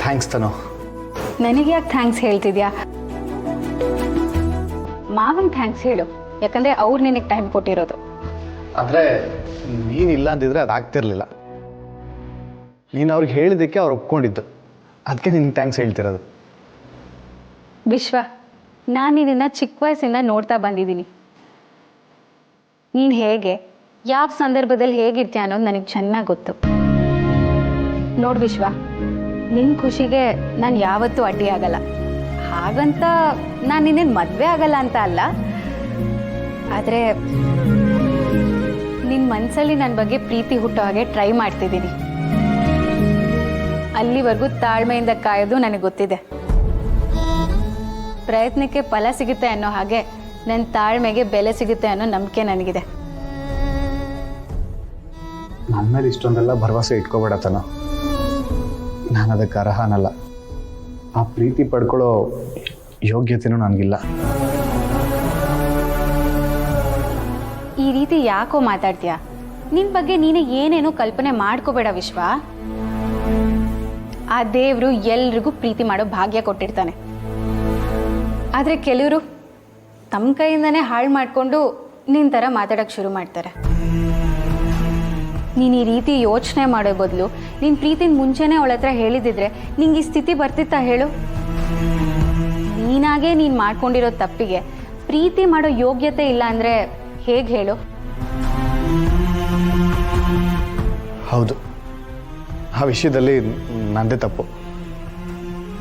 Thanks ತನು. ನನಗೆ ಯಾಕೆ thanks ಹೇಳ್ತಿದ್ಯಾ? ಮಾವನ್ ಥ್ಯಾಂಕ್ಸ್ ಹೇಳು, ಯಾಕಂದರೆ ಅವ್ರು ನಿನಗೆ ಟೈಮ್ ಕೊಟ್ಟಿರೋದು. ಆದರೆ ನೀನಿಲ್ಲ ಅಂದಿದ್ರೆ ಅದು ಆಗ್ತಿರ್ಲಿಲ್ಲ. ನೀನು ಅವ್ರಿಗೆ ಹೇಳಿದ್ದಕ್ಕೆ ಅವ್ರು ಒಪ್ಕೊಂಡಿದ್ದು, ಅದಕ್ಕೆ ನಿನ್ಗೆ ಥ್ಯಾಂಕ್ಸ್ ಹೇಳ್ತಿರೋದು. ವಿಶ್ವ, ನಾನು ನಿನ್ನನ್ನು ಚಿಕ್ಕ ವಯಸ್ಸಿಂದ ನೋಡ್ತಾ ಬಂದಿದ್ದೀನಿ. ನೀನು ಹೇಗೆ, ಯಾವ ಸಂದರ್ಭದಲ್ಲಿ ಹೇಗಿರ್ತೀಯ ಅನ್ನೋದು ನನಗೆ ಚೆನ್ನಾಗಿ ಗೊತ್ತು. ನೋಡು ವಿಶ್ವ, ನಿನ್ನ ಖುಷಿಗೆ ನಾನು ಯಾವತ್ತೂ ಅಡ್ಡಿ ಆಗಲ್ಲ. ಹಾಗಂತ ನಾನು ನಿನ್ನೇನು ಮದುವೆ ಆಗಲ್ಲ ಅಂತ ಅಲ್ಲ, ಆದರೆ ನಿನ್ನ ಮನಸ್ಸಲ್ಲಿ ನನ್ನ ಬಗ್ಗೆ ಪ್ರೀತಿ ಹುಟ್ಟೋ ಹಾಗೆ ಟ್ರೈ ಮಾಡ್ತಿದ್ದೀನಿ. ಅಲ್ಲಿವರೆಗೂ ತಾಳ್ಮೆಯಿಂದ ಕಾಯೋದು ನನಗೆ ಗೊತ್ತಿದೆ. ಪ್ರಯತ್ನಕ್ಕೆ ಫಲ ಸಿಗುತ್ತೆ ಅನ್ನೋ ಹಾಗೆ ನನ್ನ ತಾಳ್ಮೆಗೆ ಬೆಲೆ ಸಿಗುತ್ತೆ ಅನ್ನೋ ನಂಬಿಕೆ ನನಗಿದೆ. ನನ್ನ ಮೇಲೆ ಇಷ್ಟೊಂದೆಲ್ಲ ಭರವಸೆ ಇಟ್ಕೋಬೇಡ ತನು. ನಾನು ಅದಕ್ಕೆ ಅರ್ಹನಲ್ಲ. ಆ ಪ್ರೀತಿ ಪಡ್ಕೊಳ್ಳೋ ಯೋಗ್ಯತೆನೂ ನನಗಿಲ್ಲ. ಈ ರೀತಿ ಯಾಕೋ ಮಾತಾಡ್ತೀಯ? ನಿನ್ನ ಬಗ್ಗೆ ನೀನೇ ಏನೇನೋ ಕಲ್ಪನೆ ಮಾಡ್ಕೋಬೇಡ ವಿಶ್ವ. ಆ ದೇವರು ಎಲ್ರಿಗೂ ಪ್ರೀತಿ ಮಾಡೋ ಭಾಗ್ಯ ಕೊಟ್ಟಿರ್ತಾನೆ. ಆದರೆ ಕೆಲವರು ತಮ್ಮ ಕೈಯಿಂದನೇ ಹಾಳು ಮಾಡಿಕೊಂಡು ನಿನ್ನ ಥರ ಮಾತಾಡೋಕ್ಕೆ ಶುರು ಮಾಡ್ತಾರೆ. ನೀನು ಈ ರೀತಿ ಯೋಚನೆ ಮಾಡೋ ಬದಲು ನಿನ್ನ ಪ್ರೀತಿನ ಮುಂಚೆನೇ ಅವಳ ಹತ್ರ ಹೇಳಿದಿದ್ರೆ ನಿಂಗೆ ಈ ಸ್ಥಿತಿ ಬರ್ತಿತ್ತಾ ಹೇಳು? ನೀನಾಗೇ ನೀನು ಮಾಡ್ಕೊಂಡಿರೋ ತಪ್ಪಿಗೆ ಪ್ರೀತಿ ಮಾಡೋ ಯೋಗ್ಯತೆ ಇಲ್ಲ ಅಂದರೆ ಹೇಗೆ ಹೇಳು? ಹೌದು, ಆ ವಿಷಯದಲ್ಲಿ ನಂದೇ ತಪ್ಪು.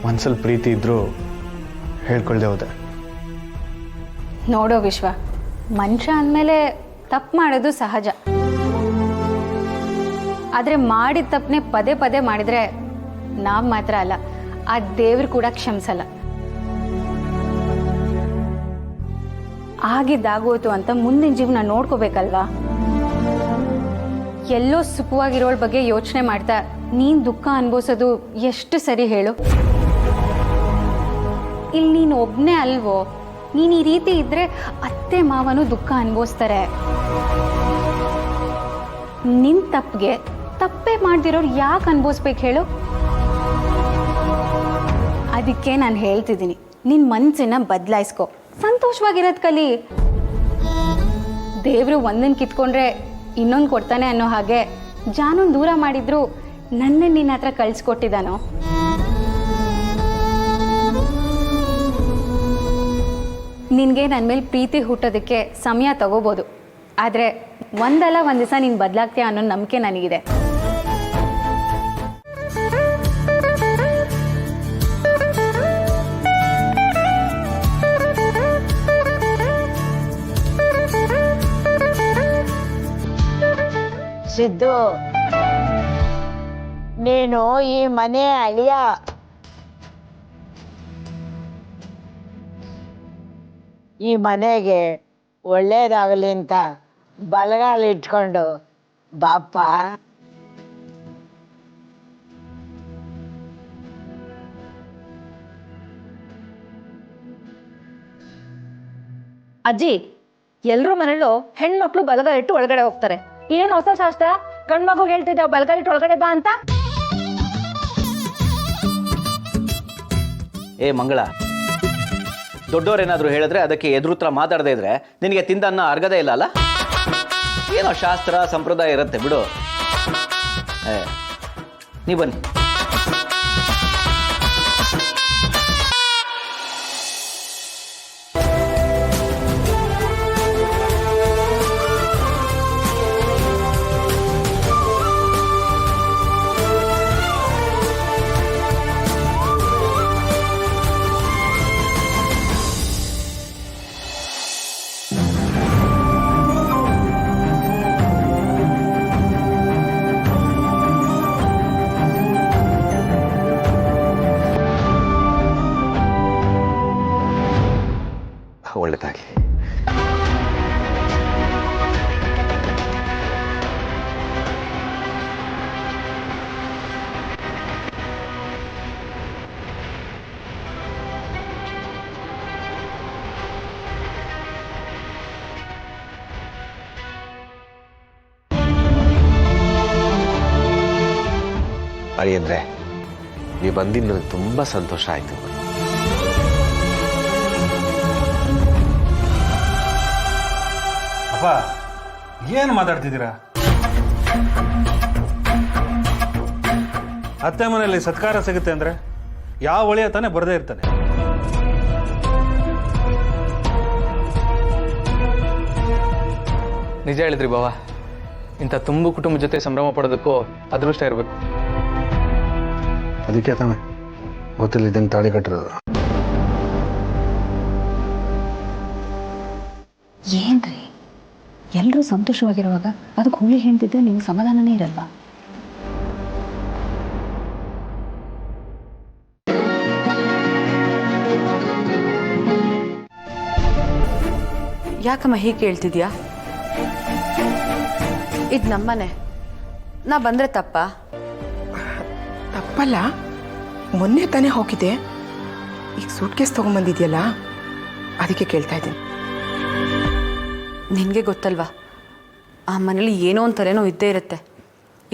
ಮನಸ್ಸಲ್ಲಿ ಪ್ರೀತಿ ಇದ್ದರೂ ಹೇಳ್ಕೊಳ್ದೆ ಹೋದೆ. ನೋಡೋ ವಿಶ್ವ, ಮನುಷ್ಯ ಅಂದಮೇಲೆ ತಪ್ಪು ಮಾಡೋದು ಸಹಜ. ಆದರೆ ಮಾಡಿದ ತಪ್ಪನೆ ಪದೇ ಪದೇ ಮಾಡಿದರೆ ನಾವು ಮಾತ್ರ ಅಲ್ಲ, ಆ ದೇವ್ರು ಕೂಡ ಕ್ಷಮಿಸಲ್ಲ. ಆಗಿದ್ದಾಗೋತು ಅಂತ ಮುಂದಿನ ಜೀವನ ನೋಡ್ಕೋಬೇಕಲ್ವಾ? ಎಲ್ಲೋ ಸುಖವಾಗಿರೋಳ ಬಗ್ಗೆ ಯೋಚನೆ ಮಾಡ್ತಾ ನೀನು ದುಃಖ ಅನುಭವಿಸೋದು ಎಷ್ಟು ಸರಿ ಹೇಳು? ಇಲ್ಲಿ ನೀನು ಒಬ್ಬನೇ ಅಲ್ವೋ. ನೀನು ಈ ರೀತಿ ಇದ್ರೆ ಅತ್ತೆ ಮಾವನು ದುಃಖ ಅನುಭವಿಸ್ತಾರೆ. ನಿನ್ನ ತಪ್ಪಿಗೆ ತಪ್ಪೇ ಮಾಡ್ದಿರೋರು ಯಾಕೆ ಅನುಭವಿಸ್ಬೇಕು ಹೇಳು? ಅದಕ್ಕೆ ನಾನು ಹೇಳ್ತಿದ್ದೀನಿ, ನಿನ್ನ ಮನಸ್ಸನ್ನ ಬದಲಾಯಿಸ್ಕೊ, ಸಂತೋಷವಾಗಿರೋದು ಕಲಿ. ದೇವರು ಒಂದನ್ನು ಕಿತ್ಕೊಂಡ್ರೆ ಇನ್ನೊಂದು ಕೊಡ್ತಾನೆ ಅನ್ನೋ ಹಾಗೆ ಜಾನನ್ ದೂರ ಮಾಡಿದ್ರು ನನ್ನ ನಿನ್ನ ಹತ್ರ ಕಳಿಸ್ಕೊಟ್ಟಿದ್ದಾನೋ? ನಿನಗೆ ನನ್ನ ಮೇಲೆ ಪ್ರೀತಿ ಹುಟ್ಟೋದಕ್ಕೆ ಸಮಯ ತಗೋಬೋದು, ಆದರೆ ಒಂದಲ್ಲ ಒಂದು ದಿವಸ ನೀನು ಬದಲಾಗ್ತೀಯ ಅನ್ನೋ ನಂಬಿಕೆ ನನಗಿದೆ. ಸಿದ್ದು, ನೀನು ಈ ಮನೆ ಅಳಿಯ. ಈ ಮನೆಗೆ ಒಳ್ಳೇದಾಗಲಿ ಅಂತ ಬಲಗಾಲ ಇಟ್ಕೊಂಡು ಬಾಪ್ಪ. ಅಜ್ಜಿ, ಎಲ್ರ ಮನೇಲೂ ಹೆಣ್ಮಕ್ಳು ಬಲಗಾಲ ಇಟ್ಟು ಒಳಗಡೆ ಹೋಗ್ತಾರೆ. ಏನು ಹೊಸ ಶಾಸ್ತ್ರ? ಗಂಡ್ಮಗು ಹೇಳ್ತಿದ್ದೆ ಬಲಗಾಲ ಇಟ್ಟು ಒಳಗಡೆ ಬಾ ಅಂತ. ಏ ಮಂಗಳ, ದೊಡ್ಡವರೇನಾದರೂ ಹೇಳಿದ್ರೆ ಅದಕ್ಕೆ ಎದುರುತ್ರ ಮಾತಾಡದೇ ಇದ್ರೆ ನಿನಗೆ ತಿಂದನ್ನ ಅರ್ಗದೇ ಇಲ್ಲ ಅಲ್ಲ? ಏನೋ ಶಾಸ್ತ್ರ ಸಂಪ್ರದಾಯ ಇರುತ್ತೆ ಬಿಡು. ನೀ ಬನ್ನಿ. ಒಳ್ಳೆದಾಗಲಿ. ಅಳಿಯಂದ್ರೆ, ನೀವು ಬಂದಿದ್ದು ನನಗೆ ತುಂಬ ಸಂತೋಷ ಆಯಿತು. ಅಪ್ಪ ಏನು ಮಾತಾಡ್ತಿದ್ದೀರಾ? ಅತ್ತೆ ಮನೆಯಲ್ಲಿ ಸತ್ಕಾರ ಸಿಗುತ್ತೆ ಅಂದರೆ ಯಾವ ಒಳ್ಳೆಯ ತಾನೇ ಬರದೇ ಇರ್ತಾನೆ. ನಿಜ ಹೇಳಿದ್ರಿ ಬಾವ. ಇಂಥ ತುಂಬು ಕುಟುಂಬ ಜೊತೆ ಸಂಭ್ರಮ ಪಡೋದಕ್ಕೂ ಅದೃಷ್ಟ ಇರಬೇಕು. ಅದಕ್ಕೆ ತಾನೆ ಗೊತ್ತಿಲ್ಲದಂಗೆ ತಾಳಿ ಕಟ್ಟಿರೋದು. ಏನ್ರಿ ಎಲ್ಲರೂ ಸಂತೋಷವಾಗಿರುವಾಗ ಅದಕ್ಕೆ ಹುಳಿ ಹೇಳ್ತಿದ್ರೆ ನಿಮ್ಗೆ ಸಮಾಧಾನನೇ ಇರಲ್ವಾ? ಯಾಕಮ್ಮ ಹೀಗೆ ಕೇಳ್ತಿದ್ಯಾ? ಇದು ನಮ್ಮನೆ, ನಾ ಬಂದ್ರೆ ತಪ್ಪಾ? ತಪ್ಪಲ್ಲ, ಮೊನ್ನೆ ತಾನೇ ಹೋಗಿದೆ, ಈಗ ಸೂಟ್ಕೇಸ್ ತೊಗೊಂಬಂದಿದ್ಯಲ್ಲ ಅದಕ್ಕೆ ಕೇಳ್ತಾ ಇದ್ದೀನಿ. ನಿನಗೆ ಗೊತ್ತಲ್ವಾ, ಆ ಮನೇಲಿ ಏನೋ ಒಂದು ತಲೆನೋ ಇದ್ದೇ ಇರುತ್ತೆ.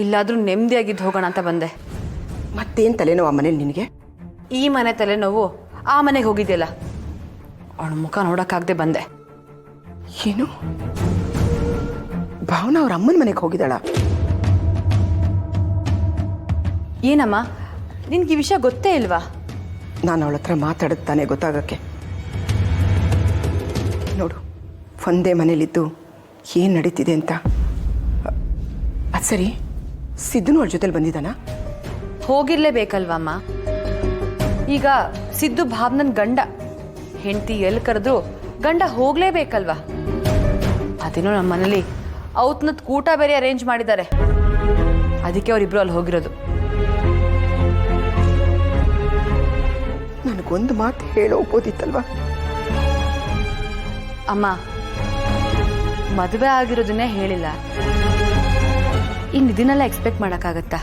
ಇಲ್ಲಾದರೂ ನೆಮ್ಮದಿಯಾಗಿದ್ದು ಹೋಗೋಣ ಅಂತ ಬಂದೆ. ಮತ್ತೇನು ತಲೆನೋವು ಆ ಮನೇಲಿ ನಿನಗೆ? ಈ ಮನೆ ತಲೆನೋವು ಆ ಮನೆಗೆ ಹೋಗಿದ್ಯಲ್ಲ, ಅವಳ ಮುಖ ನೋಡೋಕ್ಕಾಗದೆ ಬಂದೆ. ಏನು ಭಾವನಾ ಅವ್ರ ಅಮ್ಮನ ಮನೆಗೆ ಹೋಗಿದ್ದಾಳ? ಏನಮ್ಮ ನಿನ್ಗೆ ಈ ವಿಷಯ ಗೊತ್ತೇ ಇಲ್ವಾ? ನಾನು ಅವಳ ಹತ್ರ ಮಾತಾಡಿದ್ ತಾನೇ ಗೊತ್ತಾಗಕ್ಕೆ. ನೋಡು, ಒಂದೇ ಮನೇಲಿದ್ದು ಏನು ನಡೀತಿದೆ ಅಂತ. ಅದು ಸರಿ, ಸಿದ್ದುನು ಅವಳ ಜೊತೆಲಿ ಬಂದಿದ್ದಾನ? ಹೋಗಿರ್ಲೇಬೇಕಲ್ವಮ್ಮ. ಈಗ ಸಿದ್ದು ಭಾವನನ್ ಗಂಡ, ಹೆಂಡತಿ ಎಲ್ಲಿ ಕರೆದ್ರು ಗಂಡ ಹೋಗ್ಲೇಬೇಕಲ್ವಾ? ಅದೇನೋ ನಮ್ಮ ಮನೇಲಿ ಔತ್ನದ್ ಕೂಟ ಬೇರೆ ಅರೇಂಜ್ ಮಾಡಿದ್ದಾರೆ, ಅದಕ್ಕೆ ಅವರಿಬ್ರು ಅಲ್ಲಿ ಹೋಗಿರೋದು. ನನಗೊಂದು ಮಾತು ಹೇಳೋಗ್ಬೋದಿತ್ತಲ್ವಾ? ಅಮ್ಮ, ಮದುವೆ ಆಗಿರೋದನ್ನೇ ಹೇಳಿಲ್ಲ, ಇನ್ನು ಇದನ್ನೆಲ್ಲ ಎಕ್ಸ್ಪೆಕ್ಟ್ ಮಾಡೋಕ್ಕಾಗತ್ತಾ?